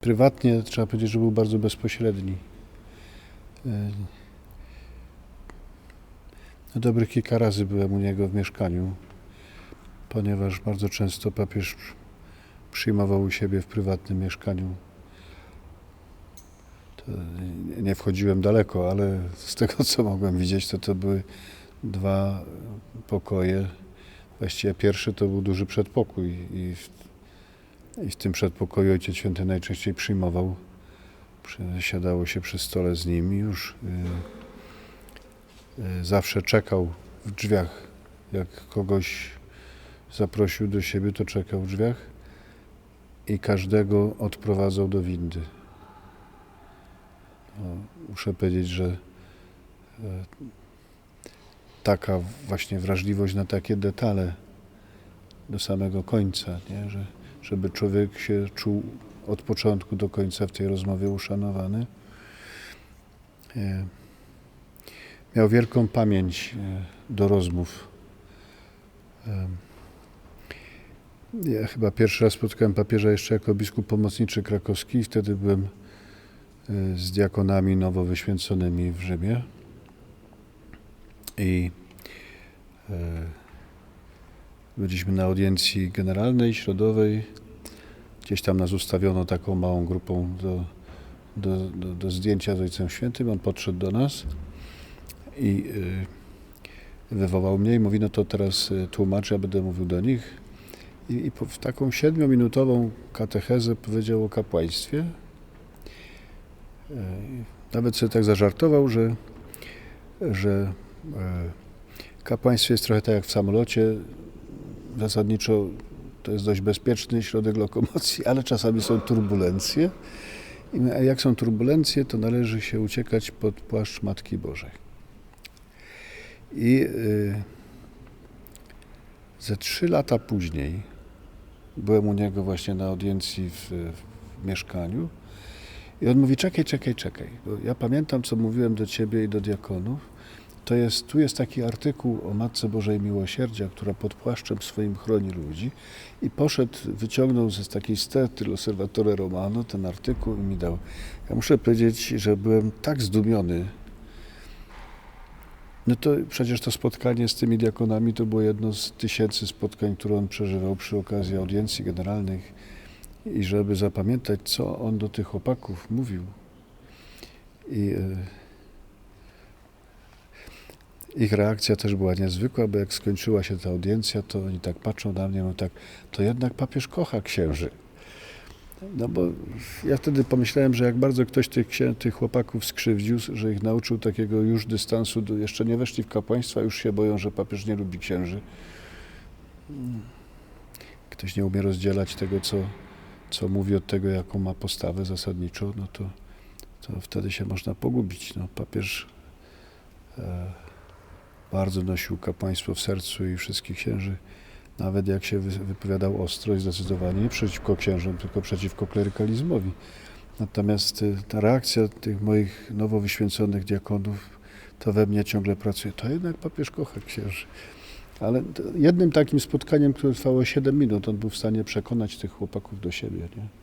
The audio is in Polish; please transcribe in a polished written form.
Prywatnie trzeba powiedzieć, że był bardzo bezpośredni. Dobrych kilka razy byłem u niego w mieszkaniu, ponieważ bardzo często papież przyjmował u siebie w prywatnym mieszkaniu. To nie wchodziłem daleko, ale z tego, co mogłem widzieć, to były dwa pokoje. Właściwie pierwszy to był duży przedpokój i w tym przedpokoju Ojciec Święty najczęściej przyjmował. Siadało się przy stole z nim i już zawsze czekał w drzwiach. Jak kogoś zaprosił do siebie, to czekał w drzwiach i każdego odprowadzał do windy. Muszę powiedzieć, że taka właśnie wrażliwość na takie detale do samego końca, nie? Żeby człowiek się czuł od początku do końca w tej rozmowie uszanowany. Miał wielką pamięć do rozmów. Ja chyba pierwszy raz spotkałem papieża jeszcze jako biskup pomocniczy krakowski i wtedy byłem z diakonami nowo wyświęconymi w Rzymie. I byliśmy na audiencji generalnej, środowej. Gdzieś tam nas ustawiono taką małą grupą do zdjęcia z Ojcem Świętym. On podszedł do nas i wywołał mnie i mówi, no to teraz tłumacz, ja będę mówił do nich. I w taką 7-minutową katechezę powiedział o kapłaństwie. Nawet sobie tak zażartował, że kapłaństwo jest trochę tak jak w samolocie. Zasadniczo to jest dość bezpieczny środek lokomocji, ale czasami są turbulencje. A jak są turbulencje, to należy się uciekać pod płaszcz Matki Bożej. I ze 3 lata później byłem u niego właśnie na audiencji w mieszkaniu i on mówi, czekaj, bo ja pamiętam, co mówiłem do ciebie i do diakonów. Tu jest taki artykuł o Matce Bożej Miłosierdzia, która pod płaszczem swoim chroni ludzi i poszedł, wyciągnął z takiej sterty L'Osservatore Romano ten artykuł i mi dał. Ja muszę powiedzieć, że byłem tak zdumiony. No to przecież to spotkanie z tymi diakonami to było jedno z 1000 spotkań, które on przeżywał przy okazji audiencji generalnych i żeby zapamiętać, co on do tych chłopaków mówił. I ich reakcja też była niezwykła, bo jak skończyła się ta audiencja, to oni tak patrzą na mnie, no tak, to jednak papież kocha księży. No bo ja wtedy pomyślałem, że jak bardzo ktoś tych chłopaków skrzywdził, że ich nauczył takiego już dystansu, jeszcze nie weszli w kapłaństwo, a już się boją, że papież nie lubi księży. Ktoś nie umie rozdzielać tego, co mówi, od tego, jaką ma postawę zasadniczą, no to wtedy się można pogubić. No, papież bardzo nosił kapłaństwo w sercu i wszystkich księży, nawet jak się wypowiadał ostro i zdecydowanie nie przeciwko księżom, tylko przeciwko klerykalizmowi. Natomiast ta reakcja tych moich nowo wyświęconych diakonów, to we mnie ciągle pracuje. To jednak papież kocha księży. Ale jednym takim spotkaniem, które trwało 7 minut, on był w stanie przekonać tych chłopaków do siebie, nie?